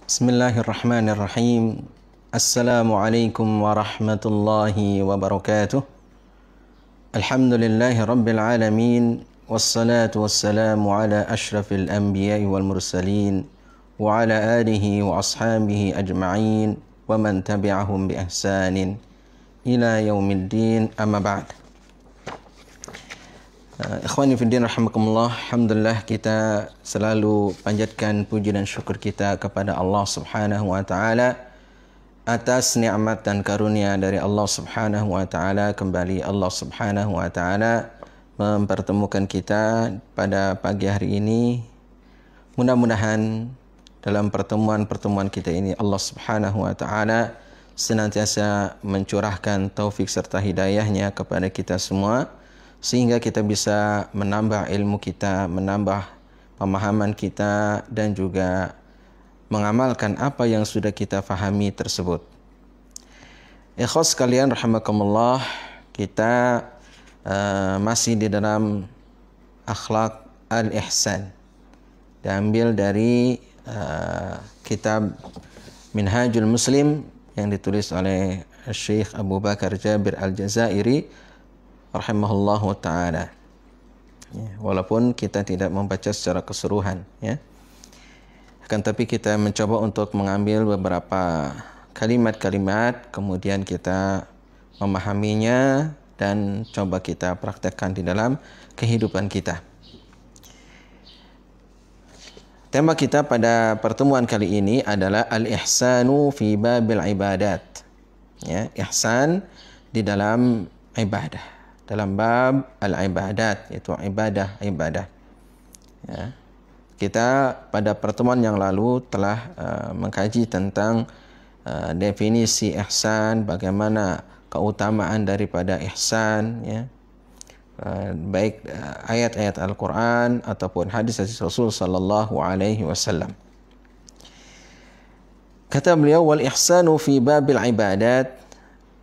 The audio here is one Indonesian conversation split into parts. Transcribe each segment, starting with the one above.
Bismillahirrahmanirrahim. Assalamualaikum warahmatullahi wabarakatuh. Alhamdulillahi rabbil alamin. Wassalatu wassalamu ala ashrafil anbiya'i wal mursalin wa ala alihi wa ashabihi ajma'in wa man tabi'ahum bi ihsanin ila yaumiddin, amma ba'd. Ikhwani fiddin rahimakumullah, alhamdulillah kita selalu panjatkan puji dan syukur kita kepada Allah Subhanahu wa taala atas nikmat dan karunia dari Allah Subhanahu wa taala. Kembali Allah Subhanahu wa taala mempertemukan kita pada pagi hari ini. Mudah-mudahan dalam pertemuan-pertemuan kita ini Allah Subhanahu wa taala senantiasa mencurahkan taufik serta hidayahnya kepada kita semua, sehingga kita bisa menambah ilmu kita, menambah pemahaman kita, dan juga mengamalkan apa yang sudah kita fahami tersebut. Ikhwas sekalian rahimakumullah, kita masih di dalam akhlak al-ihsan, diambil dari kitab Minhajul Muslim yang ditulis oleh Syekh Abu Bakar Jabir Al-Jazairi rahimahullahu ta'ala. Ya, walaupun kita tidak membaca secara keseluruhan, ya, akan tapi kita mencoba untuk mengambil beberapa kalimat-kalimat, kemudian kita memahaminya dan coba kita praktekkan di dalam kehidupan kita. Tema kita pada pertemuan kali ini adalah al-ihsanu fi babil ibadat. Ya, ihsan di dalam ibadah, dalam bab al-ibadat, yaitu ibadah. Ya. Kita pada pertemuan yang lalu telah mengkaji tentang definisi ihsan, bagaimana keutamaan daripada ihsan, ya. Baik ayat-ayat Al-Quran ataupun hadis-hadis Rasul sallallahu alaihi wasallam. Kata beliau, wal ihsanu fi babil ibadat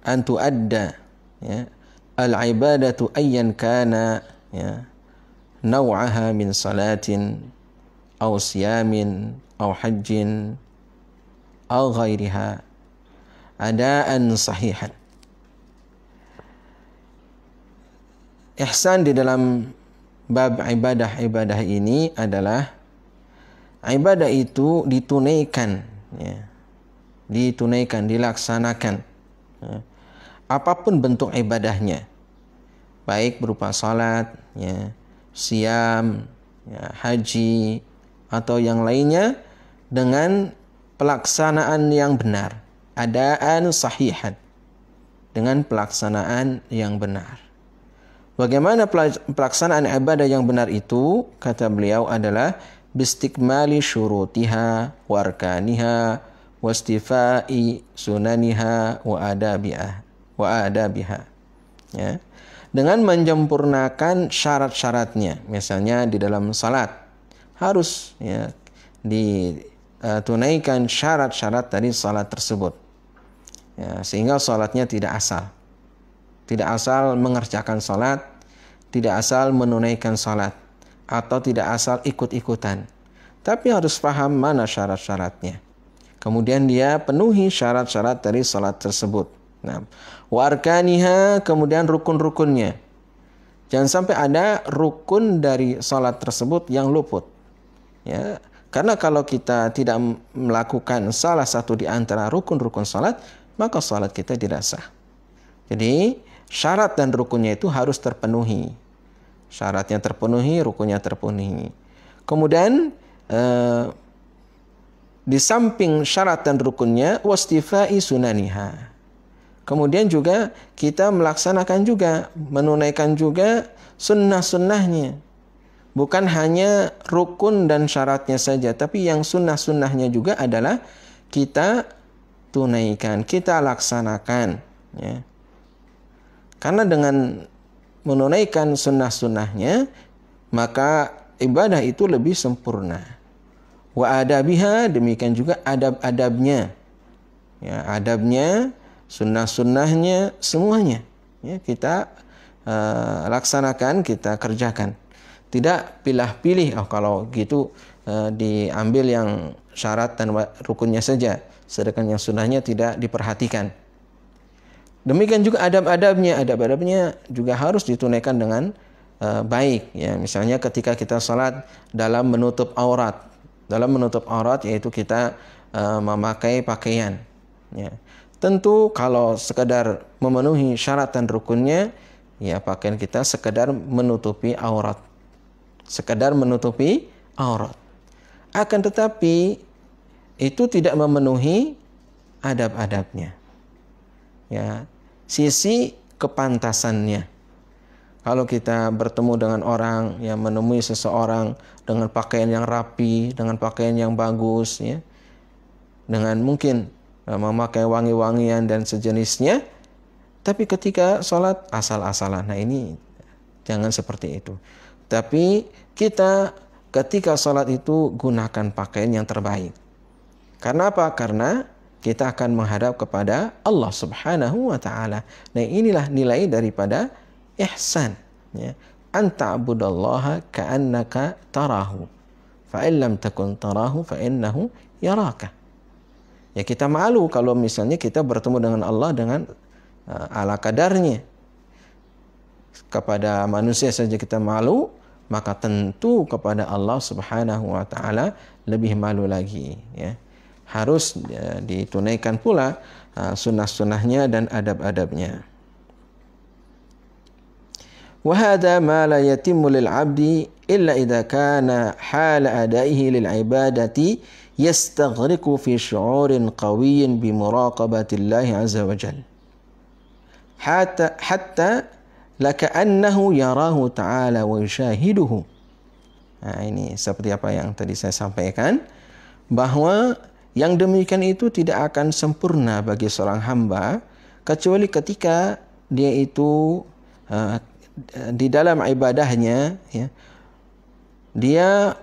an tuadda, ya, al-ibadatu ayyan kana, ya, naw'aha min salatin aw siyamin aw hajjin aw ghairiha adaan sahihan. Ihsan di dalam bab ibadah ini adalah ibadah itu ditunaikan, ya, dilaksanakan, ya, apapun bentuk ibadahnya, baik berupa salat, ya, siam, ya, haji, atau yang lainnya, dengan pelaksanaan yang benar, adaan sahihan, dengan pelaksanaan yang benar. Bagaimana pelaksanaan ibadah yang benar itu? Kata beliau adalah bistikmali syurutiha wa arkaniha wastifai sunaniha wa adabiha, ya, dengan menyempurnakan syarat-syaratnya. Misalnya di dalam salat harus, ya, ditunaikan syarat-syarat dari salat tersebut, ya, sehingga salatnya tidak asal mengerjakan salat, tidak asal menunaikan salat, atau tidak asal ikut-ikutan, tapi harus paham mana syarat-syaratnya. Kemudian dia penuhi syarat-syarat dari salat tersebut. Nah, wa arkaniha, kemudian rukun-rukunnya. Jangan sampai ada rukun dari salat tersebut yang luput. Ya, karena kalau kita tidak melakukan salah satu di antara rukun-rukun salat, maka salat kita tidak sah. Jadi syarat dan rukunnya itu harus terpenuhi. Syaratnya terpenuhi, rukunnya terpenuhi. Kemudian di samping syarat dan rukunnya, wastifai sunaniha. Kemudian juga kita melaksanakan juga, menunaikan juga sunnah-sunnahnya. Bukan hanya rukun dan syaratnya saja, tapi yang sunnah-sunnahnya juga adalah kita tunaikan, kita laksanakan, ya. Karena dengan menunaikan sunnah-sunnahnya, maka ibadah itu lebih sempurna. Wa adabiha, demikian juga adab-adabnya. Ya, adabnya, sunnah-sunnahnya, semuanya, ya, kita laksanakan, kita kerjakan. Tidak pilih-pilih, oh kalau gitu diambil yang syarat dan rukunnya saja, sedangkan yang sunnahnya tidak diperhatikan. Demikian juga adab-adabnya. Adab-adabnya juga harus ditunaikan dengan baik. Ya, misalnya ketika kita salat dalam menutup aurat. Dalam menutup aurat yaitu kita memakai pakaian. Ya. Tentu kalau sekadar memenuhi syarat dan rukunnya, ya pakaian kita sekadar menutupi aurat. Sekadar menutupi aurat. Akan tetapi itu tidak memenuhi adab-adabnya. Ya, sisi kepantasannya. Kalau kita bertemu dengan orang, yang menemui seseorang dengan pakaian yang rapi, dengan pakaian yang bagus, ya, dengan mungkin memakai wangi-wangian dan sejenisnya, tapi ketika sholat asal-asalan. Nah ini jangan seperti itu. Tapi kita ketika sholat itu gunakan pakaian yang terbaik. Karena apa? Karena kita akan menghadap kepada Allah Subhanahu wa ta'ala. Nah inilah nilai daripada ihsan. Ya. Anta'budallaha ka'annaka tarahu. Fa'in lam takun tarahu fa'innahu yaraka. Ya kita malu kalau misalnya kita bertemu dengan Allah dengan ala kadarnya. Kepada manusia saja kita malu, maka tentu kepada Allah Subhanahu wa ta'ala lebih malu lagi. Ya. Harus ditunaikan pula sunnah-sunnahnya dan adab-adabnya. Wa hadha ma la yatimmu lil 'abdi illa idza kana hal adaihi lil ibadati yastaghriqu fi syu'urin qawiyyin bi muraqabati Allah azza wa jalla. Hatta lakaannahu yarahu ta'ala wa yushahiduhu. Nah, ini seperti apa yang tadi saya sampaikan, bahwa yang demikian itu tidak akan sempurna bagi seorang hamba kecuali ketika dia itu di dalam ibadahnya, ya, dia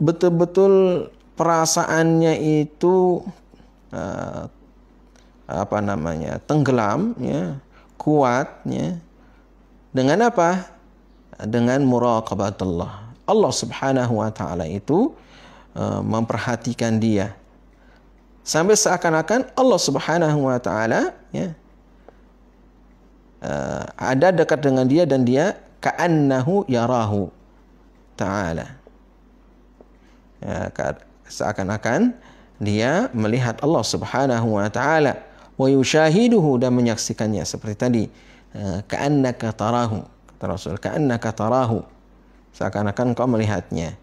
betul-betul perasaannya itu tenggelam, ya, kuat, ya. Dengan apa? Dengan muraqabatullah. Allah Subhanahu wa ta'ala itu memperhatikan dia. Sampai seakan-akan Allah Subhanahu wa ta'ala, ya, ada dekat dengan dia dan dia ka'annahu yarahu ta'ala. Ya, seakan-akan dia melihat Allah Subhanahu wa ta'ala wa yushahiduhu, dan menyaksikannya seperti tadi. Ka'annaka tarahu, kata Rasul, ka'annaka tarahu, seakan-akan kau melihatnya,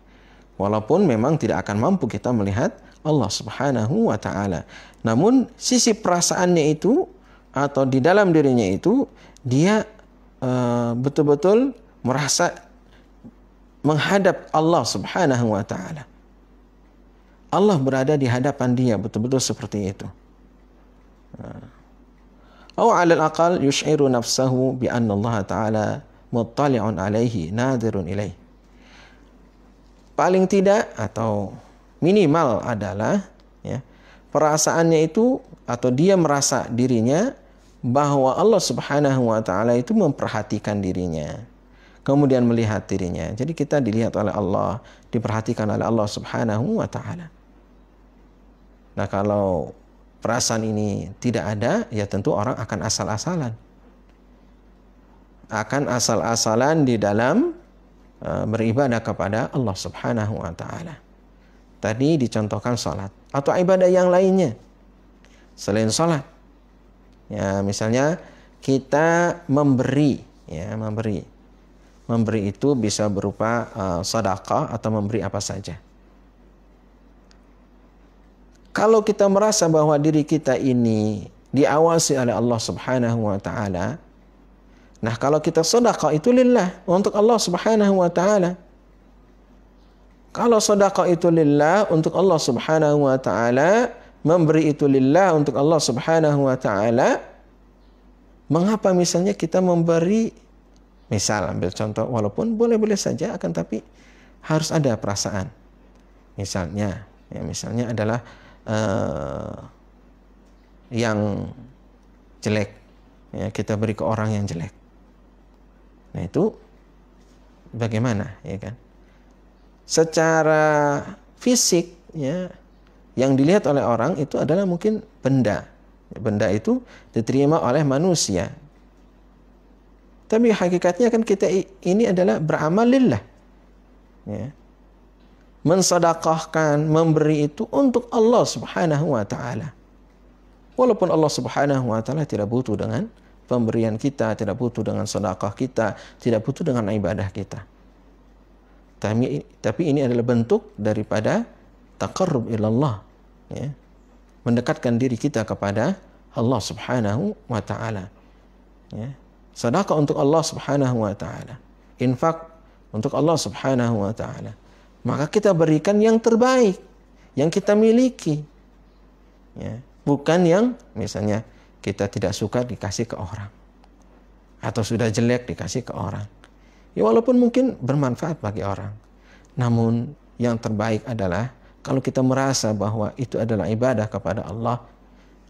walaupun memang tidak akan mampu kita melihat Allah Subhanahu wa ta'ala. Namun sisi perasaannya itu atau di dalam dirinya itu dia betul-betul merasa menghadap Allah Subhanahu wa ta'ala. Allah berada di hadapan dia, betul-betul seperti itu. Atau 'alal aqal yush'iru nafsahu bi anna Allah ta'ala muttali'un 'alaihi nadirun ilaih. Paling tidak atau minimal adalah, ya, perasaannya itu atau dia merasa dirinya bahwa Allah Subhanahu wa ta'ala itu memperhatikan dirinya, kemudian melihat dirinya. Jadi kita dilihat oleh Allah, diperhatikan oleh Allah Subhanahu wa ta'ala. Nah kalau perasaan ini tidak ada, ya tentu orang akan asal-asalan. Akan asal-asalan di dalam beribadah kepada Allah Subhanahu wa ta'ala. Tadi dicontohkan salat atau ibadah yang lainnya selain salat. Ya, misalnya kita memberi, ya, memberi itu bisa berupa sedekah atau memberi apa saja. Kalau kita merasa bahwa diri kita ini diawasi oleh Allah Subhanahu wa ta'ala, nah kalau kita sedekah itu lillah, untuk Allah Subhanahu wa ta'ala. Kalau sedekah itu lillah, untuk Allah Subhanahu wa ta'ala, memberi itu lillah, untuk Allah Subhanahu wa ta'ala, mengapa misalnya kita memberi, misal ambil contoh, walaupun boleh-boleh saja, akan tapi harus ada perasaan. Misalnya adalah yang jelek, ya, kita beri ke orang yang jelek. Nah itu bagaimana, ya kan? secara fisik, ya, yang dilihat oleh orang itu adalah mungkin benda. Benda itu diterima oleh manusia. Tapi hakikatnya kan kita ini adalah beramal lillah. Ya. Mensedekahkan, memberi itu untuk Allah Subhanahu wa taala. Walaupun Allah Subhanahu wa taala tidak butuh dengan pemberian kita, tidak butuh dengan sedekah kita, tidak butuh dengan ibadah kita. Tapi ini adalah bentuk daripada taqarrub ilallah, ya. Mendekatkan diri kita kepada Allah Subhanahu wa taala. Ya. Sedekah untuk Allah Subhanahu wa taala. Infak untuk Allah Subhanahu wa taala. Maka kita berikan yang terbaik yang kita miliki. Ya. Bukan yang misalnya kita tidak suka dikasih ke orang, atau sudah jelek dikasih ke orang. Ya, walaupun mungkin bermanfaat bagi orang, namun yang terbaik adalah kalau kita merasa bahwa itu adalah ibadah kepada Allah.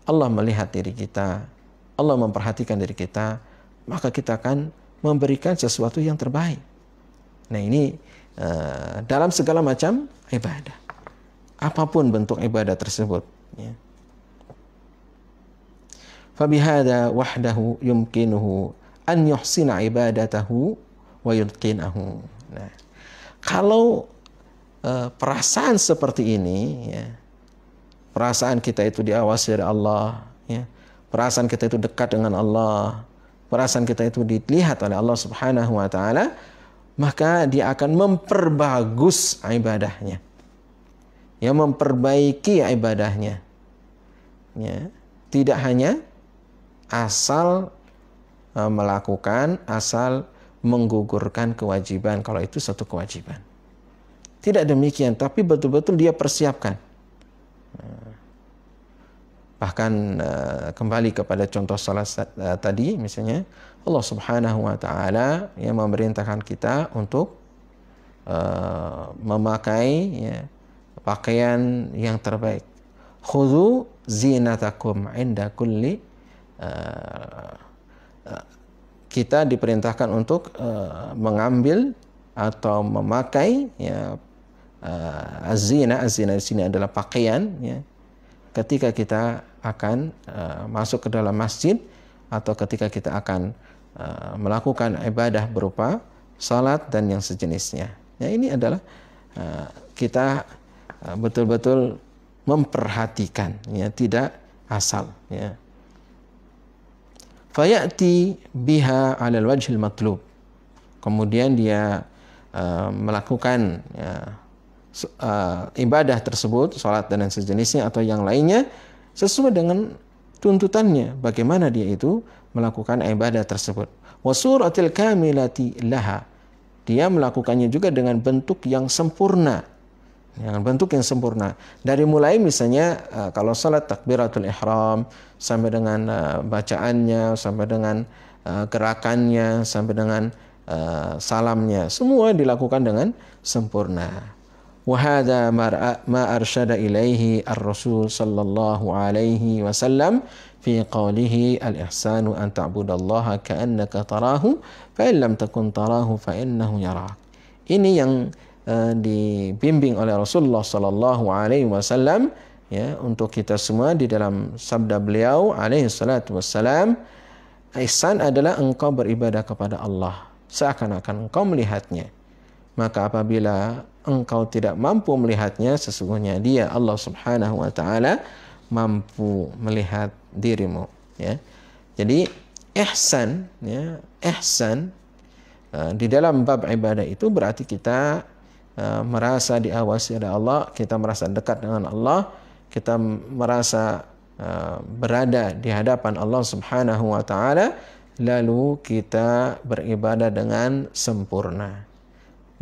Allah melihat diri kita, Allah memperhatikan diri kita, maka kita akan memberikan sesuatu yang terbaik. Nah, ini dalam segala macam ibadah, apapun bentuk ibadah tersebut, ya. Fabihada wahdahu yumkinuhu an yuhsina ibadatahu wa yutqinahu. Nah, kalau perasaan seperti ini, ya, perasaan kita itu diawasi dari Allah, ya, perasaan kita itu dekat dengan Allah, perasaan kita itu dilihat oleh Allah Subhanahu wa taala, maka dia akan memperbagus ibadahnya, ya, memperbaiki ibadahnya, ya. Tidak hanya asal melakukan, asal menggugurkan kewajiban kalau itu satu kewajiban. Tidak demikian, tapi betul-betul dia persiapkan. Bahkan kembali kepada contoh salat tadi, misalnya Allah Subhanahu wa taala yang memerintahkan kita untuk memakai, ya, pakaian yang terbaik. Khudhu zinatakum inda kulli, kita diperintahkan untuk mengambil atau memakai, ya, azina di sini adalah pakaian, ya, ketika kita akan masuk ke dalam masjid atau ketika kita akan melakukan ibadah berupa salat dan yang sejenisnya. Ya, ini adalah kita betul-betul memperhatikan, ya, tidak asal, ya. Fayati biha 'alal wajhil matlub. Kemudian dia melakukan, ya, ibadah tersebut, salat dan sejenisnya atau yang lainnya sesuai dengan tuntutannya, bagaimana dia itu melakukan ibadah tersebut. Wa suratil kamilati laha. Dia melakukannya juga dengan bentuk yang sempurna. Dengan bentuk yang sempurna. Dari mulai misalnya kalau salat takbiratul ihram sampai dengan bacaannya, sampai dengan gerakannya, sampai dengan salamnya, semua dilakukan dengan sempurna. Wa hadza ma arsyada ilaihi ar-rasul sallallahu alaihi wasallam fi qawlihi al-ihsanu an ta'budallaha ka'annaka tarahu fa in lam takun tarahu fa innahu yarak. Ini yang dibimbing oleh Rasulullah sallallahu alaihi wasallam, ya, untuk kita semua di dalam sabda beliau alaihi salatu wassalam, ihsan adalah engkau beribadah kepada Allah seakan-akan engkau melihatnya. Maka apabila engkau tidak mampu melihatnya, sesungguhnya dia Allah Subhanahu wa taala mampu melihat dirimu, ya. Jadi ihsan, ya, ihsan di dalam bab ibadah itu berarti kita merasa diawasi oleh Allah, kita merasa dekat dengan Allah, kita merasa berada di hadapan Allah Subhanahu wa taala, lalu kita beribadah dengan sempurna.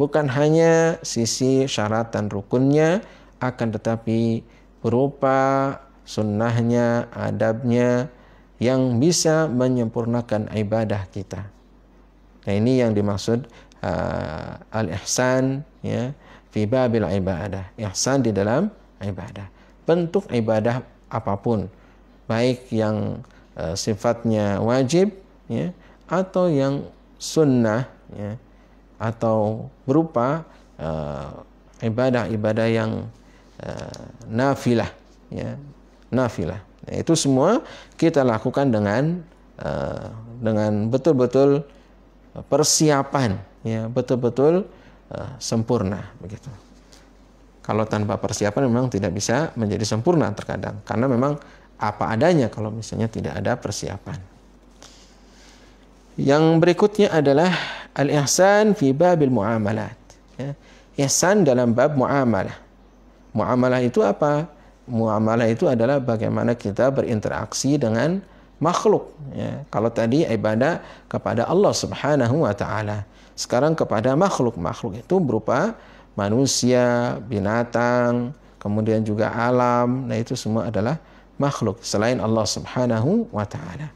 Bukan hanya sisi syarat dan rukunnya, akan tetapi berupa sunnahnya, adabnya yang bisa menyempurnakan ibadah kita. Nah, ini yang dimaksud al-ihsan, ya, fi babil ibadah. Ihsan di dalam ibadah. Bentuk ibadah apapun, baik yang sifatnya wajib, ya, atau yang sunnah, ya, atau berupa ibadah-ibadah yang nafilah, ya, nafilah. Nah, itu semua kita lakukan dengan betul-betul persiapan, ya, betul-betul sempurna begitu. Kalau tanpa persiapan memang tidak bisa menjadi sempurna terkadang, karena memang apa adanya kalau misalnya tidak ada persiapan. Yang berikutnya adalah al-ihsan fi babil muamalat. Ya. Ihsan dalam bab muamalah. Muamalah itu apa? Muamalah itu adalah bagaimana kita berinteraksi dengan makhluk. Ya. Kalau tadi ibadah kepada Allah Subhanahu wa Ta'ala, sekarang kepada makhluk. Makhluk itu berupa manusia, binatang, kemudian juga alam. Nah, itu semua adalah makhluk selain Allah Subhanahu wa Ta'ala.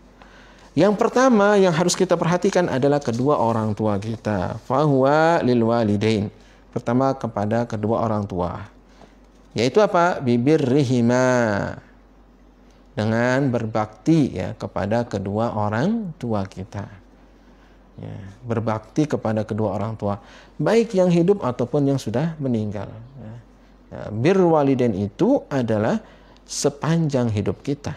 Yang pertama yang harus kita perhatikan adalah kedua orang tua kita. Fahuwa lil walidain. Pertama kepada kedua orang tua. Yaitu apa? Bibirrihima. Dengan berbakti, ya, kepada kedua orang tua kita. Ya, berbakti kepada kedua orang tua, baik yang hidup ataupun yang sudah meninggal. Ya, birrul walidain itu adalah sepanjang hidup kita.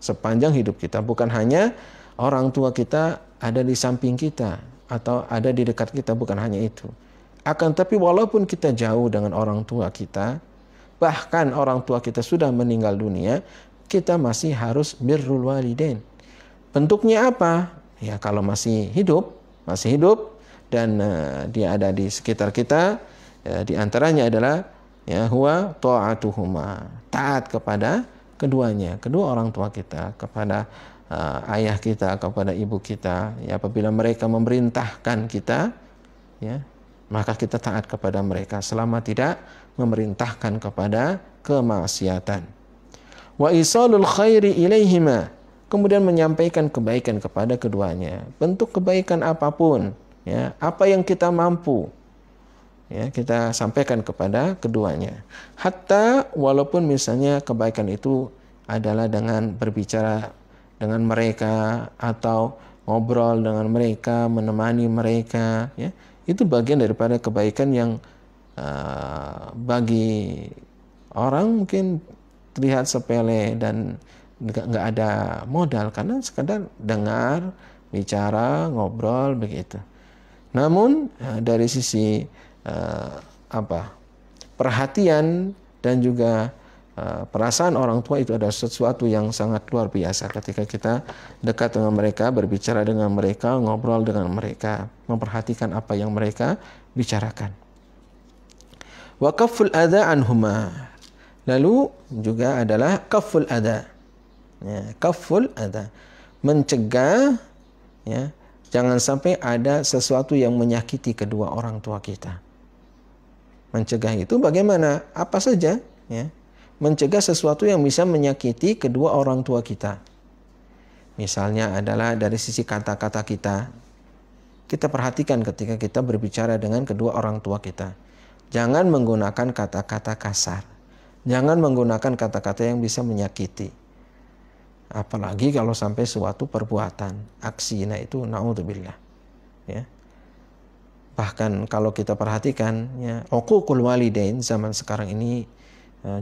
Sepanjang hidup kita, bukan hanya orang tua kita ada di samping kita atau ada di dekat kita, bukan hanya itu. Akan tapi walaupun kita jauh dengan orang tua kita, bahkan orang tua kita sudah meninggal dunia, kita masih harus birrul walidain. Bentuknya apa? Ya, kalau masih hidup dan dia ada di sekitar kita, ya, di antaranya adalah ya huwa ta'atuhuma, taat kepada keduanya, kedua orang tua kita, kepada ayah kita, kepada ibu kita. Ya, apabila mereka memerintahkan kita, ya, maka kita taat kepada mereka selama tidak memerintahkan kepada kemaksiatan. Wa isalul khairi ilaihima, kemudian menyampaikan kebaikan kepada keduanya. Bentuk kebaikan apapun, ya, apa yang kita mampu, ya, kita sampaikan kepada keduanya. Hatta walaupun misalnya kebaikan itu adalah dengan berbicara dengan mereka atau ngobrol dengan mereka, menemani mereka, ya, itu bagian daripada kebaikan yang bagi orang mungkin terlihat sepele dan nggak ada modal, karena sekadar dengar, bicara, ngobrol begitu. Namun dari sisi perhatian dan juga perasaan orang tua itu adalah sesuatu yang sangat luar biasa ketika kita dekat dengan mereka, berbicara dengan mereka, ngobrol dengan mereka, memperhatikan apa yang mereka bicarakan. Wa kafful adza anhuma. Lalu juga adalah kafful adza. Ya, kaful ada, mencegah, ya, jangan sampai ada sesuatu yang menyakiti kedua orang tua kita. Mencegah itu bagaimana? Apa saja, ya, mencegah sesuatu yang bisa menyakiti kedua orang tua kita. Misalnya adalah dari sisi kata-kata kita. Kita perhatikan ketika kita berbicara dengan kedua orang tua kita. Jangan menggunakan kata-kata kasar. Jangan menggunakan kata-kata yang bisa menyakiti. Apalagi kalau sampai suatu perbuatan, aksi, nah itu naudzubillah. Ya. Bahkan kalau kita perhatikan, ya, uququl walidain zaman sekarang ini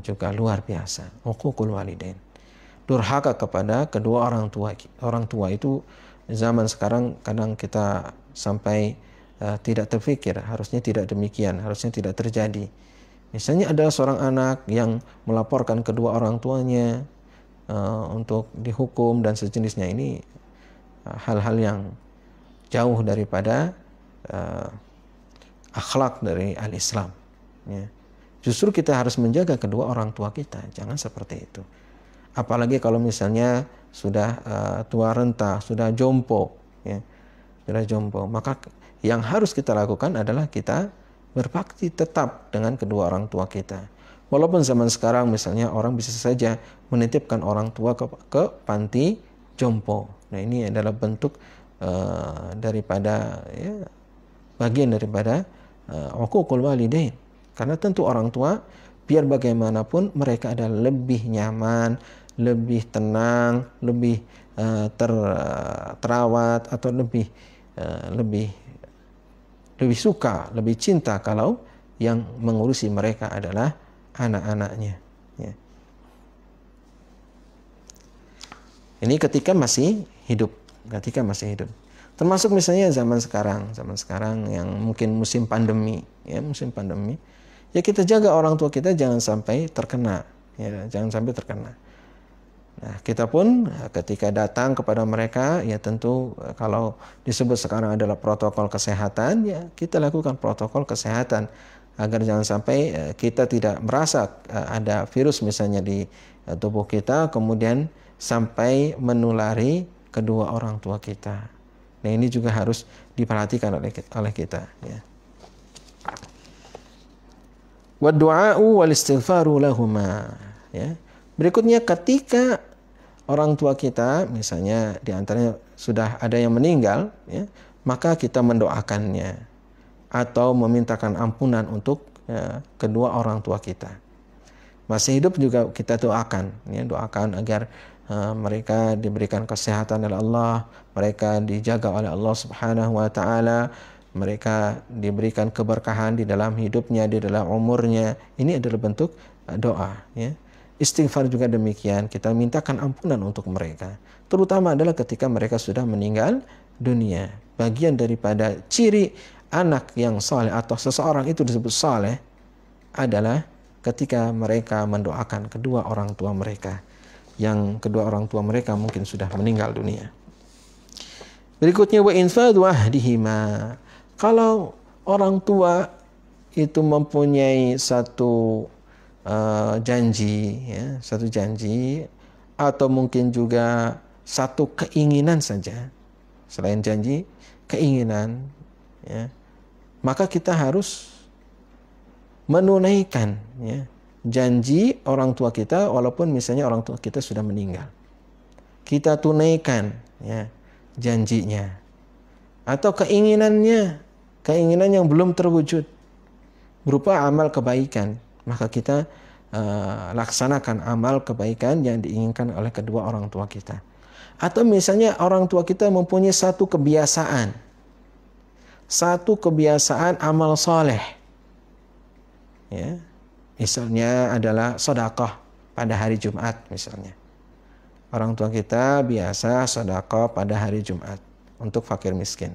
juga luar biasa. Uququl walidain, durhaka kepada kedua orang tua. Orang tua itu zaman sekarang kadang kita sampai tidak terfikir, harusnya tidak demikian, harusnya tidak terjadi. Misalnya ada seorang anak yang melaporkan kedua orang tuanya untuk dihukum dan sejenisnya, ini hal-hal yang jauh daripada akhlak dari al-Islam. Ya. Justru kita harus menjaga kedua orang tua kita, jangan seperti itu. Apalagi kalau misalnya sudah tua renta, sudah jompo, ya, sudah jompo, maka yang harus kita lakukan adalah kita berbakti tetap dengan kedua orang tua kita. Walaupun zaman sekarang misalnya orang bisa saja menitipkan orang tua ke panti jompo. Nah, ini adalah bentuk daripada, ya, bagian daripada uququl walidain. Karena tentu orang tua biar bagaimanapun mereka adalah lebih nyaman, lebih tenang, lebih terawat atau lebih suka, lebih cinta kalau yang mengurusi mereka adalah anak-anaknya. Ya. Ini ketika masih hidup, Termasuk misalnya zaman sekarang yang mungkin musim pandemi, ya kita jaga orang tua kita jangan sampai terkena, Nah, kita pun ketika datang kepada mereka, ya tentu kalau disebut sekarang adalah protokol kesehatan, ya kita lakukan protokol kesehatan agar jangan sampai kita tidak merasa ada virus misalnya di tubuh kita, kemudian sampai menulari kedua orang tua kita. Nah, ini juga harus diperhatikan oleh kita. Ya. Wa du'a'u wal istighfaru lahuma. Ya. Berikutnya ketika orang tua kita, misalnya diantaranya sudah ada yang meninggal, ya, maka kita mendoakannya atau memintakan ampunan untuk kedua orang tua kita. Masih hidup juga kita doakan, ya, doakan agar mereka diberikan kesehatan oleh Allah, mereka dijaga oleh Allah Subhanahu wa taala, mereka diberikan keberkahan di dalam hidupnya, di dalam umurnya. Ini adalah bentuk doa, ya. Istighfar juga demikian, kita mintakan ampunan untuk mereka. Terutama adalah ketika mereka sudah meninggal dunia. Bagian daripada ciri anak yang saleh atau seseorang itu disebut saleh adalah ketika mereka mendoakan kedua orang tua mereka, yang kedua orang tua mereka mungkin sudah meninggal dunia. Berikutnya wa infadhu ahdihima. Kalau orang tua itu mempunyai satu janji, ya, atau mungkin juga satu keinginan saja, selain janji, keinginan, ya, maka kita harus menunaikan, ya, janji orang tua kita walaupun misalnya orang tua kita sudah meninggal. Kita tunaikan, ya, janjinya. Atau keinginan yang belum terwujud berupa amal kebaikan, maka kita laksanakan amal kebaikan yang diinginkan oleh kedua orang tua kita. Atau misalnya orang tua kita mempunyai satu kebiasaan amal soleh, ya, misalnya adalah sedekah pada hari Jumat misalnya. Orang tua kita biasa sedekah pada hari Jumat untuk fakir miskin.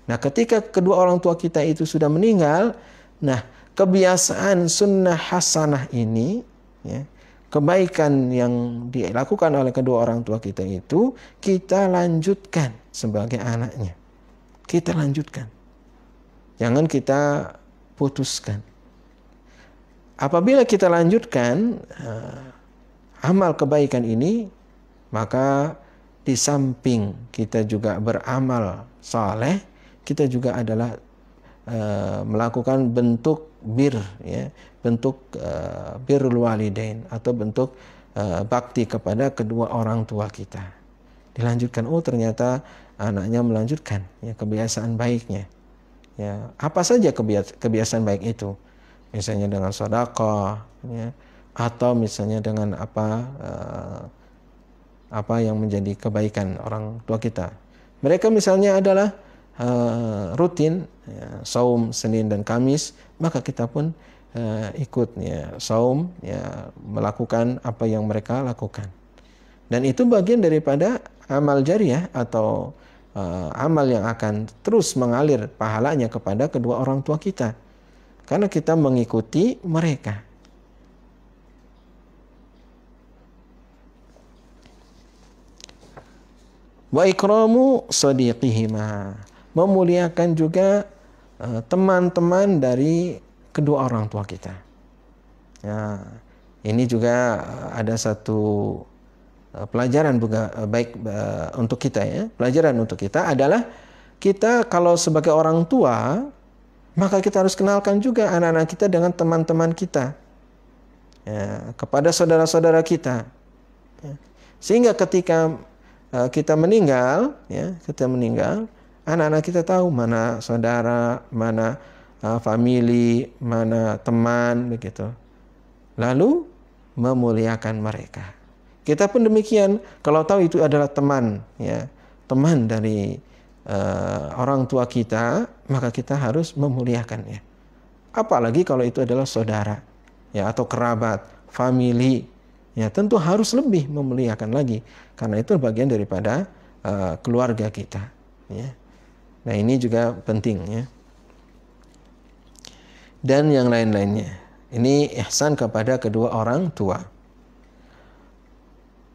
Nah, ketika kedua orang tua kita itu sudah meninggal, nah, kebiasaan sunnah hasanah ini, ya, kebaikan yang dilakukan oleh kedua orang tua kita itu, kita lanjutkan sebagai anaknya. Kita lanjutkan. Jangan kita putuskan. Apabila kita lanjutkan amal kebaikan ini, maka di samping kita juga beramal saleh, kita juga adalah melakukan bentuk ya, bentuk birrul walidain atau bentuk bakti kepada kedua orang tua kita. Dilanjutkan, oh ternyata anaknya melanjutkan, ya, kebiasaan baiknya. Ya, apa saja kebiasaan baik itu? Misalnya dengan sedekah, ya, atau misalnya dengan apa yang menjadi kebaikan orang tua kita. Mereka misalnya adalah rutin, ya, saum Senin dan Kamis, maka kita pun ikut, ya, saum, ya, melakukan apa yang mereka lakukan. Dan itu bagian daripada amal jariyah atau amal yang akan terus mengalir pahalanya kepada kedua orang tua kita, karena kita mengikuti mereka. Wa ikramu sadiqihima, memuliakan juga teman-teman dari kedua orang tua kita. Ya, ini juga ada satu pelajaran juga baik untuk kita, ya. Pelajaran untuk kita adalah kita kalau sebagai orang tua, maka kita harus kenalkan juga anak-anak kita dengan teman-teman kita, ya, kepada saudara-saudara kita, ya. Sehingga ketika kita meninggal, ya, anak-anak kita tahu mana saudara, mana famili, mana teman, begitu. Lalu memuliakan mereka. Kita pun demikian, kalau tahu itu adalah teman, ya, teman dari orang tua kita, maka kita harus memuliakannya. Apalagi kalau itu adalah saudara, ya, atau kerabat, famili, ya, tentu harus lebih memuliakan lagi, karena itu bagian daripada keluarga kita, ya. Nah, ini juga penting, ya. Dan yang lain-lainnya. Ini ihsan kepada kedua orang tua.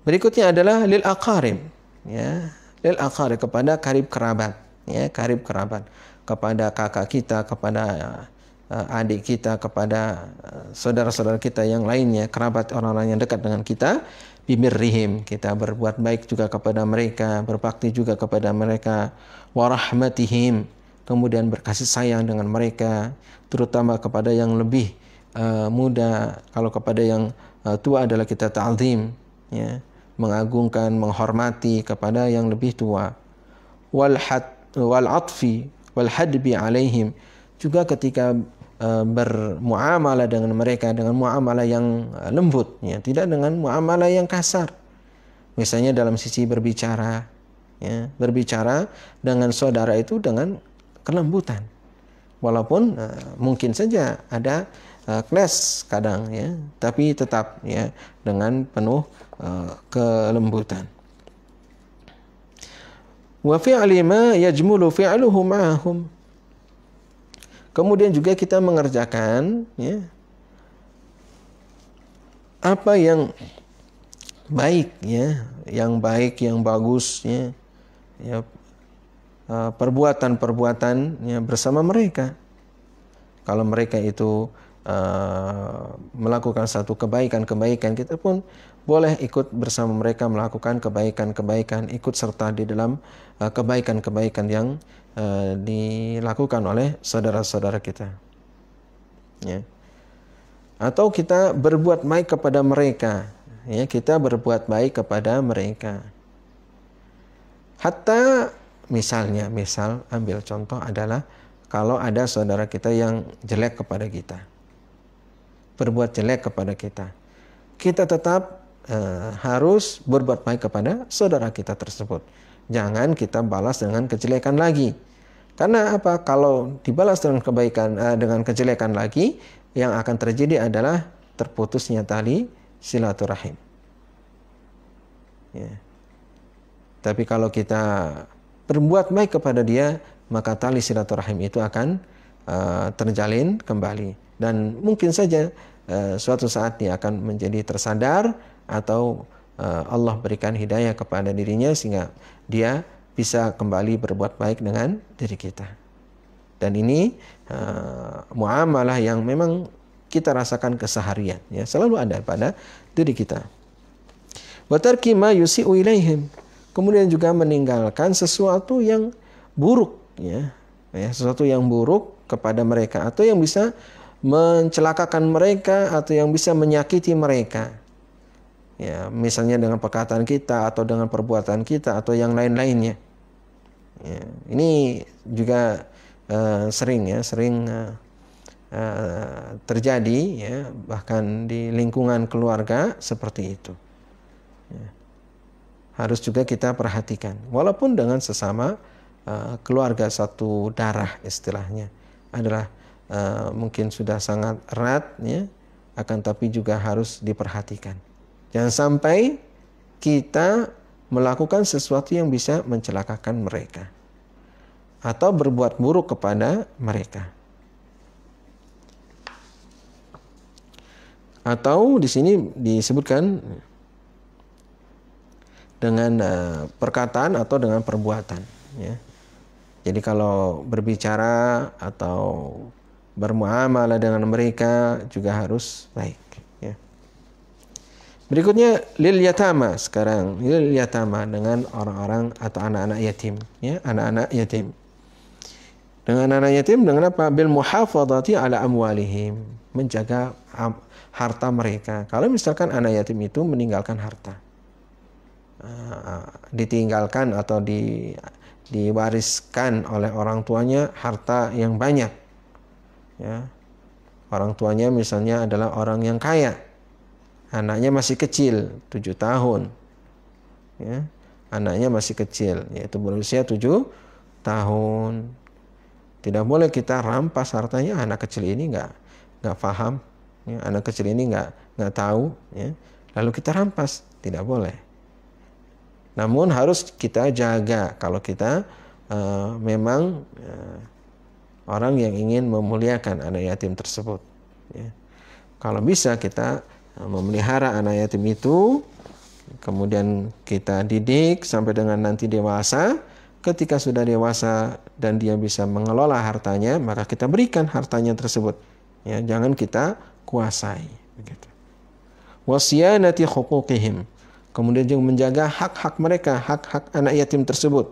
Berikutnya adalah lil aqarib, ya, lil aqarib, kepada karib kerabat, ya, karib kerabat, kepada kakak kita, kepada adik kita, kepada saudara-saudara kita yang lainnya, kerabat, orang-orang yang dekat dengan kita, bibirrihim, kita berbuat baik juga kepada mereka, berbakti juga kepada mereka, warahmatihim, kemudian berkasih sayang dengan mereka, terutama kepada yang lebih muda. Kalau kepada yang tua adalah kita ta'zim, ya, mengagungkan, menghormati kepada yang lebih tua. Wal atfi wal hadbi alaihim, juga ketika bermuamalah dengan mereka dengan muamalah yang lembut, ya, tidak dengan muamalah yang kasar. Misalnya dalam sisi berbicara, ya, berbicara dengan saudara itu dengan kelembutan, walaupun mungkin saja ada clash kadang, ya, tapi tetap, ya, dengan penuh kelembutan. Wa fi'li ma yajmulu fi'luhu ma'ahum. Kemudian juga kita mengerjakan, ya, apa yang baik, ya, yang baik, yang bagus, ya, ya, perbuatan-perbuatan, ya, bersama mereka. Kalau mereka itu melakukan satu kebaikan-kebaikan, kita pun boleh ikut bersama mereka melakukan kebaikan-kebaikan, ikut serta di dalam kebaikan-kebaikan yang dilakukan oleh saudara-saudara kita, ya. Atau kita berbuat baik kepada mereka, ya, kita berbuat baik kepada mereka. Hatta misalnya, ambil contoh adalah kalau ada saudara kita yang jelek kepada kita, berbuat jelek kepada kita, kita tetap harus berbuat baik kepada saudara kita tersebut. Jangan kita balas dengan kejelekan lagi. Karena apa? Kalau dibalas dengan kebaikan, dengan kejelekan lagi, yang akan terjadi adalah terputusnya tali silaturahim, ya. Tapi kalau kita berbuat baik kepada dia, maka tali silaturahim itu akan terjalin kembali. Dan mungkin saja suatu saat dia akan menjadi tersadar, atau Allah berikan hidayah kepada dirinya sehingga dia bisa kembali berbuat baik dengan diri kita. Dan ini muamalah yang memang kita rasakan keseharian, ya, selalu ada pada diri kita. Wa tarki ma yusi'u ilaihim, kemudian juga meninggalkan sesuatu yang buruk, ya, sesuatu yang buruk kepada mereka, atau yang bisa mencelakakan mereka, atau yang bisa menyakiti mereka, ya, misalnya dengan perkataan kita atau dengan perbuatan kita atau yang lain-lainnya, ya. Ini juga sering terjadi, ya, bahkan di lingkungan keluarga seperti itu, ya. Harus juga kita perhatikan, walaupun dengan sesama keluarga satu darah, istilahnya adalah mungkin sudah sangat erat, ya, akan tapi juga harus diperhatikan. Jangan sampai kita melakukan sesuatu yang bisa mencelakakan mereka atau berbuat buruk kepada mereka. Atau di sini disebutkan dengan perkataan atau dengan perbuatan, ya. Jadi kalau berbicara atau bermuamalah dengan mereka juga harus baik, ya. Berikutnya lil yatama, sekarang lil yatama, dengan orang-orang atau anak-anak yatim, ya, anak-anak yatim. Dengan anak yatim dengan apa? Bil muhafadzati ala amwalihim, menjaga harta mereka. Kalau misalkan anak yatim itu meninggalkan harta, ditinggalkan atau diwariskan oleh orang tuanya harta yang banyak, ya. Orang tuanya misalnya adalah orang yang kaya, anaknya masih kecil, 7 tahun, ya. Anaknya masih kecil, yaitu berusia 7 tahun. Tidak boleh kita rampas hartanya. Anak kecil ini nggak paham, ya, anak kecil ini nggak tahu, ya, lalu kita rampas, tidak boleh. Namun harus kita jaga kalau kita memang orang yang ingin memuliakan anak yatim tersebut, ya. Kalau bisa kita memelihara anak yatim itu, kemudian kita didik sampai dengan nanti dewasa. Ketika sudah dewasa dan dia bisa mengelola hartanya, maka kita berikan hartanya tersebut. Ya, jangan kita kuasai. Begitu. Wasiyanati huquqihim. Kemudian juga menjaga hak-hak mereka, hak-hak anak yatim tersebut.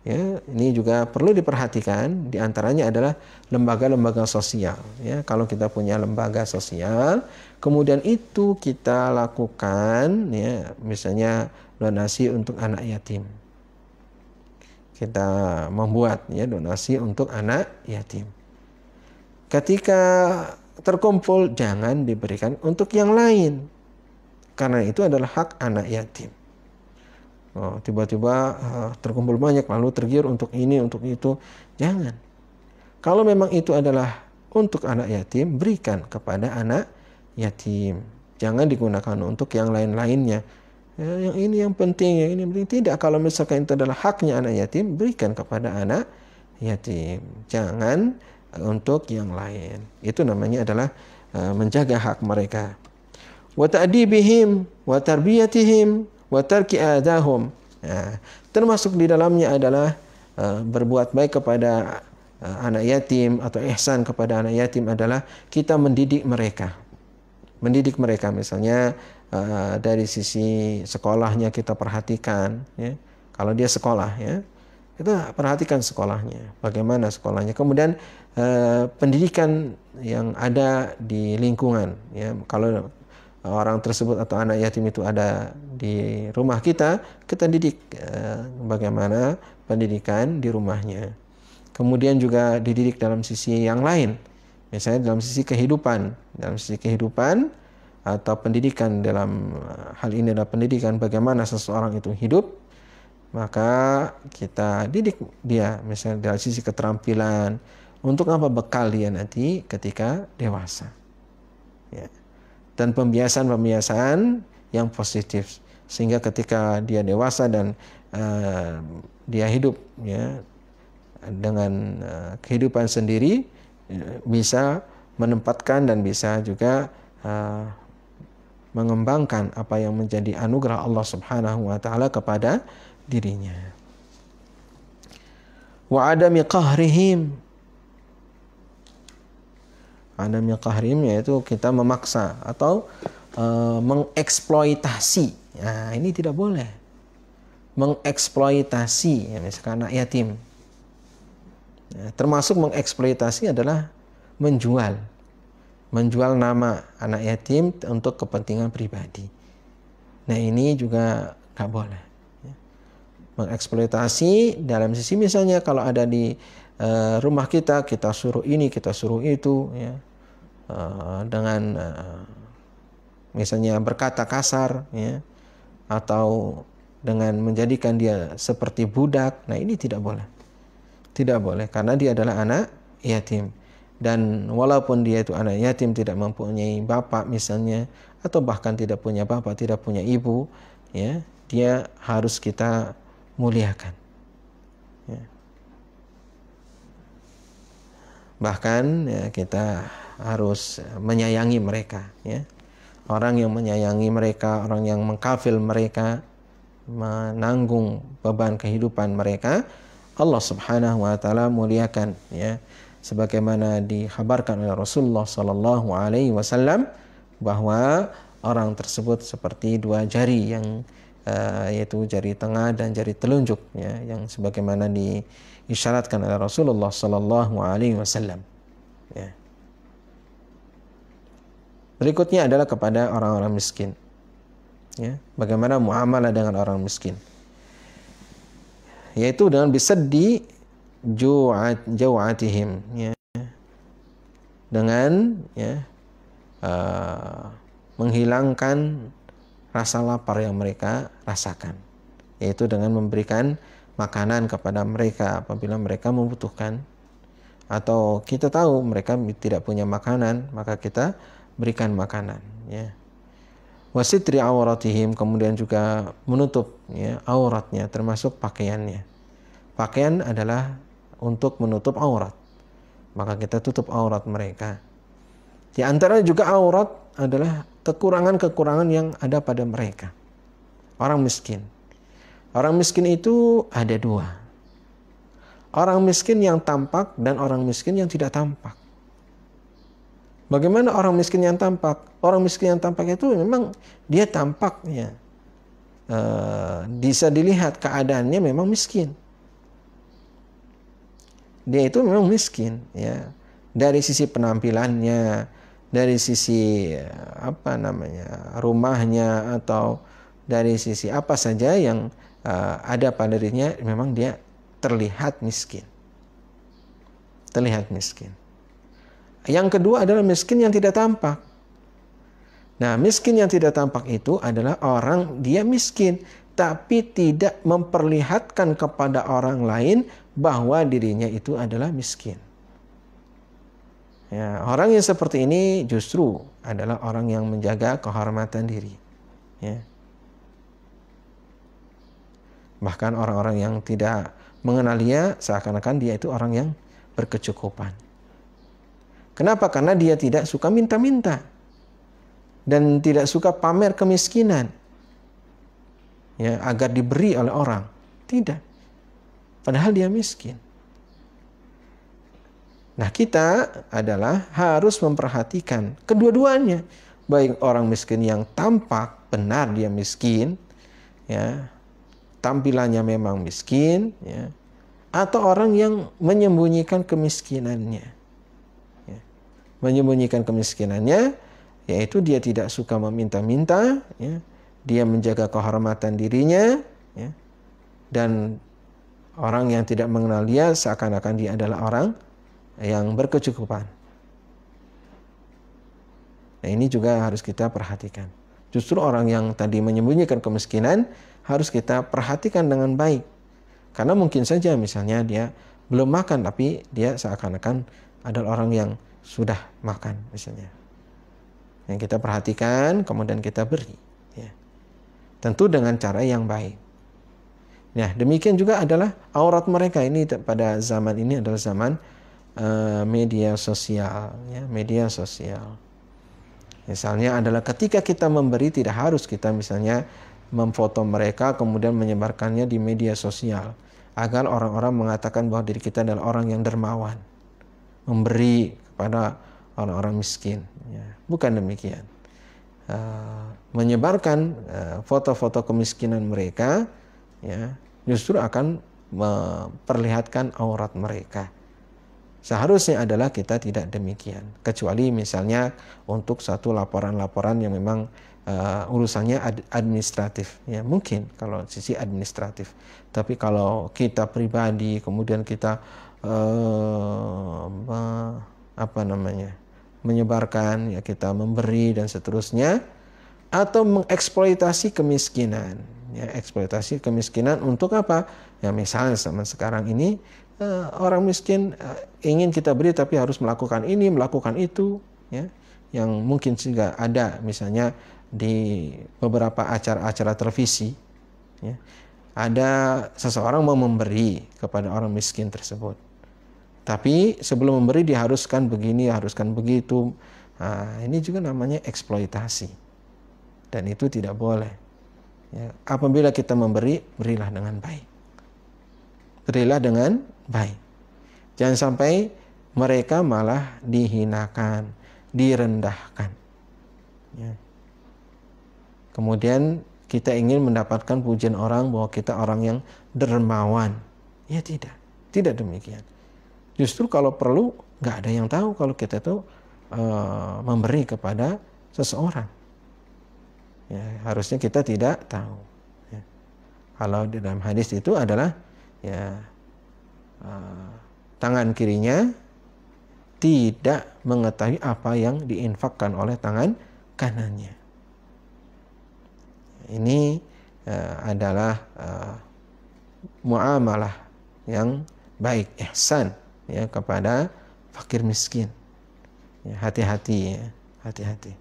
Ya, ini juga perlu diperhatikan. Di antaranya adalah lembaga-lembaga sosial. Ya, kalau kita punya lembaga sosial, kemudian itu kita lakukan, ya, misalnya donasi untuk anak yatim. Kita membuat, ya, donasi untuk anak yatim. Ketika terkumpul, jangan diberikan untuk yang lain, karena itu adalah hak anak yatim. Tiba-tiba terkumpul banyak lalu tergiur untuk ini, untuk itu, jangan. Kalau memang itu adalah untuk anak yatim, berikan kepada anak yatim. Jangan digunakan untuk yang lain-lainnya. Ya, yang ini yang penting, yang ini penting. Tidak, kalau misalkan itu adalah haknya anak yatim, berikan kepada anak yatim. Jangan untuk yang lain. Itu namanya adalah menjaga hak mereka. Wa ta'dibihim wa tarbiyatihim wa tarki adahum. Nah, termasuk di dalamnya adalah berbuat baik kepada anak yatim atau ihsan kepada anak yatim adalah kita mendidik mereka. Mendidik mereka misalnya dari sisi sekolahnya kita perhatikan, ya. Kalau dia sekolah, ya, kita perhatikan sekolahnya, bagaimana sekolahnya. Kemudian pendidikan yang ada di lingkungan, ya. Kalau orang tersebut atau anak yatim itu ada di rumah kita didik bagaimana pendidikan di rumahnya. Kemudian juga dididik dalam sisi yang lain, misalnya dalam sisi kehidupan, atau pendidikan. Dalam hal ini adalah pendidikan bagaimana seseorang itu hidup, maka kita didik dia misalnya dari sisi keterampilan, untuk apa bekal dia nanti ketika dewasa, ya. Dan pembiasaan yang positif, sehingga ketika dia dewasa dan dia hidup, ya, dengan kehidupan sendiri, bisa menempatkan dan bisa juga mengembangkan apa yang menjadi anugerah Allah Subhanahu wa taala kepada dirinya. Wa adami qahrihim. Adami qahrihim yaitu kita memaksa atau mengeksploitasi. Nah, ini tidak boleh. Mengeksploitasi, ya, misalkan anak yatim. Ya, termasuk mengeksploitasi adalah menjual nama anak yatim untuk kepentingan pribadi. Nah, ini juga nggak boleh. Mengeksploitasi dalam sisi misalnya kalau ada di rumah kita suruh ini, kita suruh itu, ya, dengan misalnya berkata kasar, ya, atau dengan menjadikan dia seperti budak. Nah, ini tidak boleh. Tidak boleh, karena dia adalah anak yatim. Dan walaupun dia itu anak yatim, tidak mempunyai bapak misalnya, atau bahkan tidak punya bapak, tidak punya ibu, ya, dia harus kita muliakan, ya. Bahkan, ya, kita harus menyayangi mereka, ya. Orang yang menyayangi mereka, orang yang mengkafil mereka, menanggung beban kehidupan mereka, Allah Subhanahu wa taala muliakan, ya. Sebagaimana dikhabarkan oleh Rasulullah sallallahu alaihi wasallam bahwa orang tersebut seperti dua jari yang yaitu jari tengah dan jari telunjuk, ya, yang sebagaimana diisyaratkan oleh Rasulullah sallallahu alaihi wasallam, ya. Berikutnya adalah kepada orang-orang miskin, ya. Bagaimana muamalah dengan orang miskin, yaitu dengan bisaddi jawatihim, ya, dengan, ya, menghilangkan rasa lapar yang mereka rasakan, yaitu dengan memberikan makanan kepada mereka apabila mereka membutuhkan. Atau kita tahu mereka tidak punya makanan, maka kita berikan makanan, ya. Wasitri auratihim, kemudian juga menutup, ya, auratnya, termasuk pakaiannya. Pakaian adalah untuk menutup aurat, maka kita tutup aurat mereka. Di antara juga aurat adalah kekurangan-kekurangan yang ada pada mereka. Orang miskin. Orang miskin itu ada dua. Orang miskin yang tampak dan orang miskin yang tidak tampak. Bagaimana orang miskin yang tampak? Orang miskin yang tampak itu memang dia tampak, ya. Bisa dilihat keadaannya memang miskin. Dia itu memang miskin, ya. Dari sisi penampilannya, dari sisi rumahnya, atau dari sisi apa saja yang ada pada dirinya, memang dia terlihat miskin. Terlihat miskin. Yang kedua adalah miskin yang tidak tampak. Nah, miskin yang tidak tampak itu adalah orang dia miskin, tapi tidak memperlihatkan kepada orang lain bahwa dirinya itu adalah miskin. Ya, orang yang seperti ini justru adalah orang yang menjaga kehormatan diri. Ya. Bahkan orang-orang yang tidak mengenal dia, seakan-akan dia itu orang yang berkecukupan. Kenapa? Karena dia tidak suka minta-minta dan tidak suka pamer kemiskinan, ya, agar diberi oleh orang. Tidak. Padahal dia miskin. Nah, kita adalah harus memperhatikan kedua-duanya. Baik orang miskin yang tampak benar dia miskin, ya, tampilannya memang miskin, ya, atau orang yang menyembunyikan kemiskinannya, ya. Menyembunyikan kemiskinannya, yaitu dia tidak suka meminta-minta, ya. Dia menjaga kehormatan dirinya, ya. Dan orang yang tidak mengenal dia seakan-akan dia adalah orang yang berkecukupan. Nah, ini juga harus kita perhatikan. Justru orang yang tadi menyembunyikan kemiskinan harus kita perhatikan dengan baik. Karena mungkin saja misalnya dia belum makan, tapi dia seakan-akan adalah orang yang sudah makan misalnya. Yang kita perhatikan, kemudian kita beri, ya. Tentu dengan cara yang baik. Nah, demikian juga adalah aurat mereka. Ini pada zaman ini adalah zaman media sosial, ya, media sosial. Misalnya adalah ketika kita memberi, tidak harus kita misalnya memfoto mereka kemudian menyebarkannya di media sosial agar orang-orang mengatakan bahwa diri kita adalah orang yang dermawan, memberi kepada orang-orang miskin, ya. Bukan demikian. Menyebarkan foto-foto kemiskinan mereka, ya, justru akan memperlihatkan aurat mereka. Seharusnya adalah kita tidak demikian, kecuali misalnya untuk satu laporan-laporan yang memang urusannya administratif, ya, mungkin kalau sisi administratif. Tapi kalau kita pribadi kemudian kita menyebarkan, ya, kita memberi dan seterusnya, atau mengeksploitasi kemiskinan, ya, eksploitasi kemiskinan untuk apa? Ya, misalnya zaman sekarang ini orang miskin ingin kita beri tapi harus melakukan ini, melakukan itu, ya, yang mungkin juga ada misalnya di beberapa acara-acara televisi, ya, ada seseorang mau memberi kepada orang miskin tersebut, tapi sebelum memberi diharuskan begini, haruskan begitu. Nah, ini juga namanya eksploitasi dan itu tidak boleh, ya. Apabila kita memberi, berilah dengan baik. Berilah dengan baik. Jangan sampai mereka malah dihinakan, direndahkan, ya. Kemudian kita ingin mendapatkan pujian orang bahwa kita orang yang dermawan. Ya tidak, tidak demikian. Justru kalau perlu nggak ada yang tahu kalau kita itu memberi kepada seseorang. Ya, harusnya kita tidak tahu. Ya. Kalau di dalam hadis itu adalah, ya, tangan kirinya tidak mengetahui apa yang diinfakkan oleh tangan kanannya. Ini adalah muamalah yang baik, ihsan, ya kepada fakir miskin. Ya, hati-hati ya, hati-hati.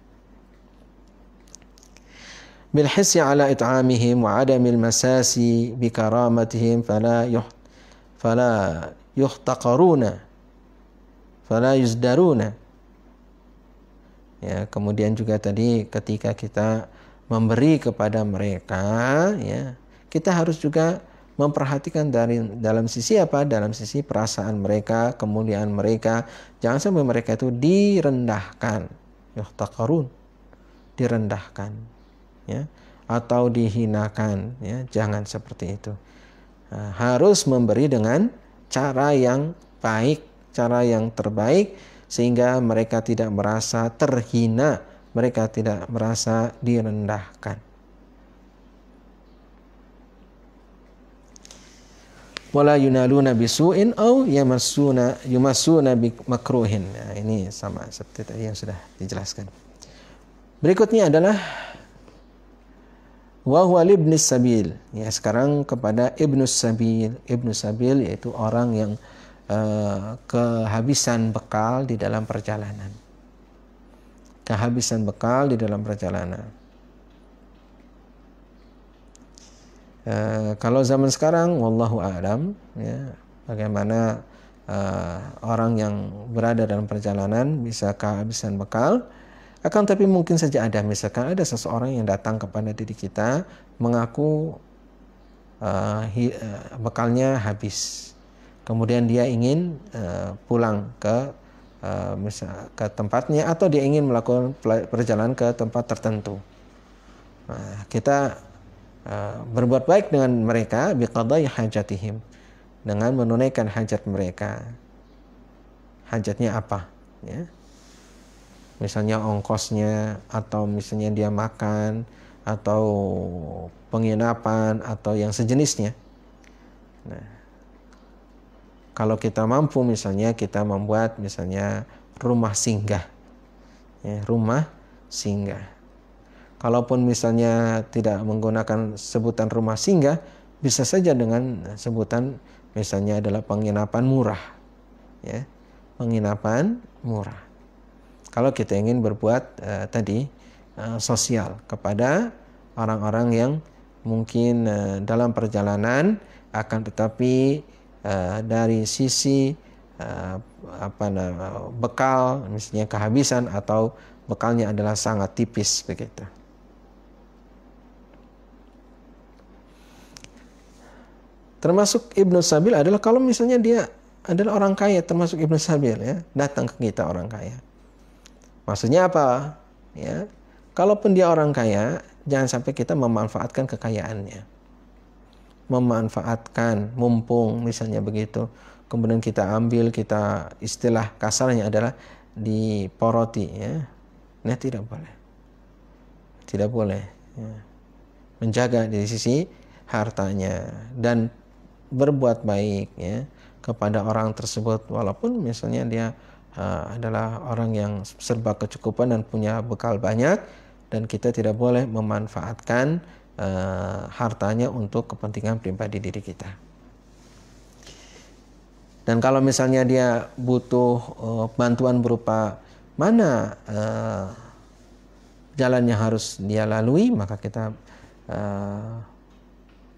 Bil hissi ala it'amihim wa adamil masasi bi karamatihim fala yuhtaqaruna fala yuzdaruna. Ya, kemudian juga tadi ketika kita memberi kepada mereka, ya, kita harus juga memperhatikan dalam sisi apa? Dalam sisi perasaan mereka, kemuliaan mereka. Jangan sampai mereka itu direndahkan, yuhtaqarun, direndahkan, ya, atau dihinakan, ya. Jangan seperti itu. Nah, harus memberi dengan cara yang baik, cara yang terbaik, sehingga mereka tidak merasa terhina, mereka tidak merasa direndahkan. Wala yunaluna bisu'in aw yumassuna bimakruhin. Nah, ini sama seperti tadi yang sudah dijelaskan. Berikutnya adalah wa huwa libnis sabil. Ya, sekarang kepada ibnus sabil. Ibnus sabil yaitu orang yang kehabisan bekal di dalam perjalanan. Kehabisan bekal di dalam perjalanan. Kalau zaman sekarang, wallahu a'lam, ya, bagaimana orang yang berada dalam perjalanan bisa kehabisan bekal. Akan tapi mungkin saja ada, misalkan ada seseorang yang datang kepada diri kita mengaku bekalnya habis. Kemudian dia ingin pulang ke ke tempatnya, atau dia ingin melakukan perjalanan ke tempat tertentu. Nah, kita berbuat baik dengan mereka biqadai hajatihim, dengan menunaikan hajat mereka. Hajatnya apa? Ya. Misalnya ongkosnya, atau misalnya dia makan, atau penginapan, atau yang sejenisnya. Nah, kalau kita mampu, misalnya kita membuat misalnya rumah singgah, ya, rumah singgah. Kalaupun misalnya tidak menggunakan sebutan rumah singgah, bisa saja dengan sebutan misalnya adalah penginapan murah, ya, penginapan murah. Kalau kita ingin berbuat sosial kepada orang-orang yang mungkin dalam perjalanan, akan tetapi dari sisi bekal, misalnya kehabisan atau bekalnya adalah sangat tipis begitu. Termasuk Ibnu Sabil adalah kalau misalnya dia adalah orang kaya, termasuk Ibnu Sabil, ya, datang ke kita orang kaya. Maksudnya apa? Ya, kalaupun dia orang kaya, jangan sampai kita memanfaatkan kekayaannya. Memanfaatkan, mumpung misalnya begitu. Kemudian kita ambil, kita istilah kasarnya adalah diporoti, ya. Nah, tidak boleh. Tidak boleh, ya. Menjaga dari sisi hartanya dan berbuat baik, ya, kepada orang tersebut, walaupun misalnya dia adalah orang yang serba kecukupan dan punya bekal banyak, dan kita tidak boleh memanfaatkan hartanya untuk kepentingan pribadi diri kita. Dan kalau misalnya dia butuh bantuan berupa mana jalan yang harus dia lalui, maka kita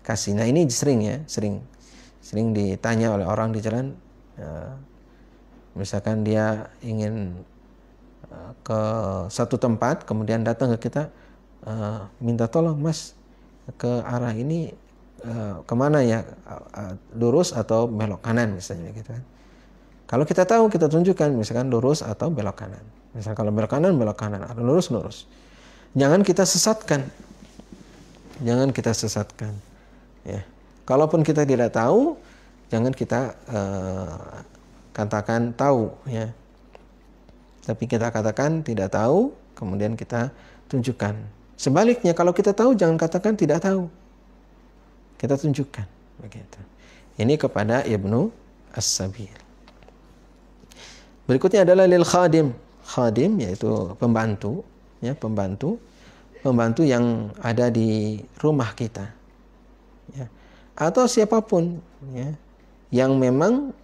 kasih. Nah, ini sering ditanya oleh orang di jalan. Misalkan dia ingin ke satu tempat, kemudian datang ke kita, minta tolong, Mas, ke arah ini kemana ya, lurus atau belok kanan misalnya gitu kan. Kalau kita tahu, kita tunjukkan misalkan lurus atau belok kanan. Misal kalau belok kanan, atau lurus. Jangan kita sesatkan. Ya. Kalaupun kita tidak tahu, jangan kita katakan tahu, ya. Tapi kita katakan tidak tahu, kemudian kita tunjukkan. Sebaliknya, kalau kita tahu, jangan katakan tidak tahu. Kita tunjukkan, begitu. Ini kepada Ibnu As-Sabil. Berikutnya adalah lil khadim. Khadim yaitu pembantu, ya, pembantu yang ada di rumah kita, ya, atau siapapun, ya, yang memang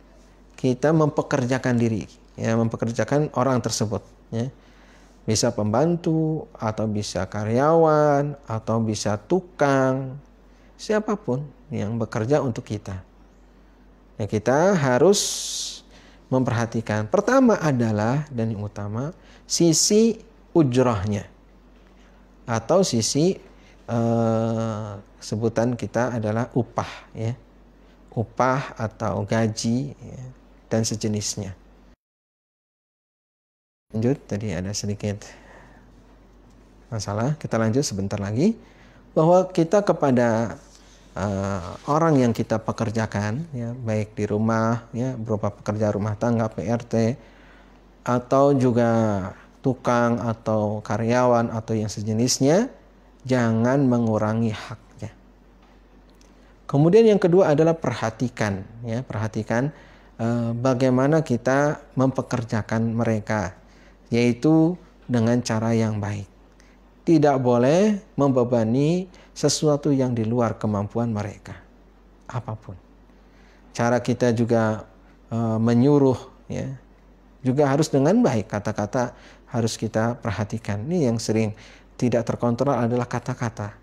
kita mempekerjakan diri, ya, mempekerjakan orang tersebut, ya. Bisa pembantu, atau bisa karyawan, atau bisa tukang, siapapun yang bekerja untuk kita. Ya, kita harus memperhatikan. Pertama adalah, dan yang utama, sisi ujrahnya, atau sisi sebutan kita adalah upah, ya. Upah atau gaji, ya, dan sejenisnya. Lanjut, tadi ada sedikit masalah. Kita lanjut sebentar lagi. Bahwa kita kepada orang yang kita pekerjakan, ya, baik di rumah, ya, berupa pekerja rumah tangga, PRT, atau juga tukang atau karyawan atau yang sejenisnya, jangan mengurangi haknya. Kemudian yang kedua adalah perhatikan, ya, perhatikan bagaimana kita mempekerjakan mereka, yaitu dengan cara yang baik. Tidak boleh membebani sesuatu yang di luar kemampuan mereka, apapun. Cara kita juga menyuruh, ya, juga harus dengan baik. Kata-kata harus kita perhatikan. Ini yang sering tidak terkontrol adalah kata-kata,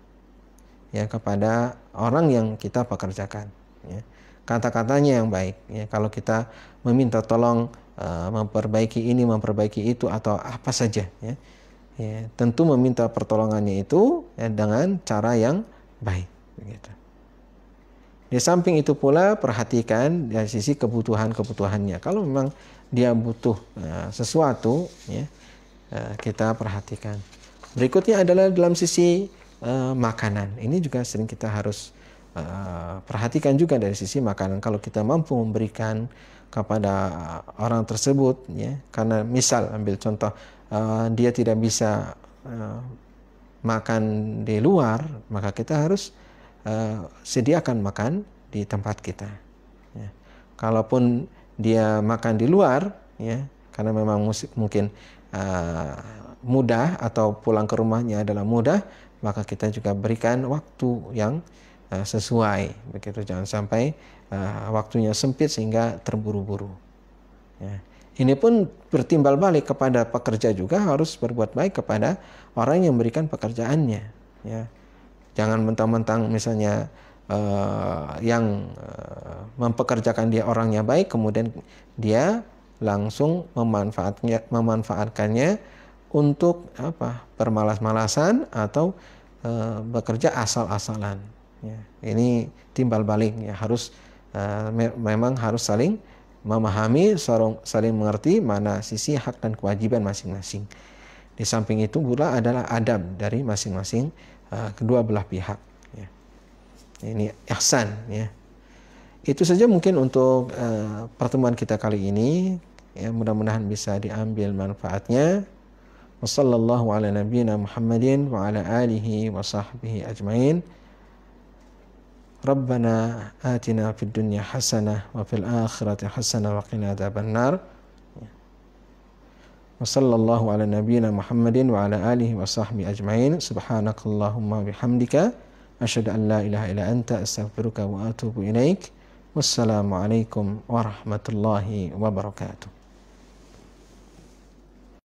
ya, kepada orang yang kita pekerjakan, ya. Kata-katanya yang baik, ya. Kalau kita meminta tolong memperbaiki ini, memperbaiki itu, atau apa saja, ya, ya, tentu meminta pertolongannya itu, ya, dengan cara yang baik, begitu. Di samping itu pula perhatikan dari sisi kebutuhannya. Kalau memang dia butuh sesuatu, ya, kita perhatikan. Berikutnya adalah dalam sisi makanan. Ini juga sering kita harus perhatikan juga dari sisi makanan. Kalau kita mampu memberikan kepada orang tersebut, ya, karena misal ambil contoh, dia tidak bisa makan di luar, maka kita harus sediakan makan di tempat kita, ya. Kalaupun dia makan di luar, ya, karena memang mungkin mudah atau pulang ke rumahnya adalah mudah, maka kita juga berikan waktu yang sesuai, begitu. Jangan sampai waktunya sempit sehingga terburu-buru, ya. Ini pun bertimbal balik kepada pekerja juga harus berbuat baik kepada orang yang memberikan pekerjaannya, ya. Jangan mentang-mentang misalnya yang mempekerjakan dia orangnya baik, kemudian dia langsung memanfaatkannya untuk apa? Bermalas-malasan atau bekerja asal-asalan, ya. Ini timbal balik, ya. Harus memang harus saling memahami, saling mengerti mana sisi hak dan kewajiban masing-masing. Di samping itu pula adalah adab dari masing-masing kedua belah pihak, ya. Ini ihsan, ya. Itu saja mungkin untuk pertemuan kita kali ini, ya. Mudah-mudahan bisa diambil manfaatnya. Wassallallahu ala nabiyyina Muhammadin wa ala alihi wa sahbihi ajmain. Rabbana atina fid dunya hasanah wa fil akhirati hasanah wa qina adzabannar. Wa sallallahu ala nabiyyina Muhammadin wa ala alihi wa sahbihi ajmain. Subhanakallahumma bihamdika asyhadu an la ilaha illa anta astaghfiruka wa atubu ilaik. Wassalamu alaikum warahmatullahi wabarakatuh.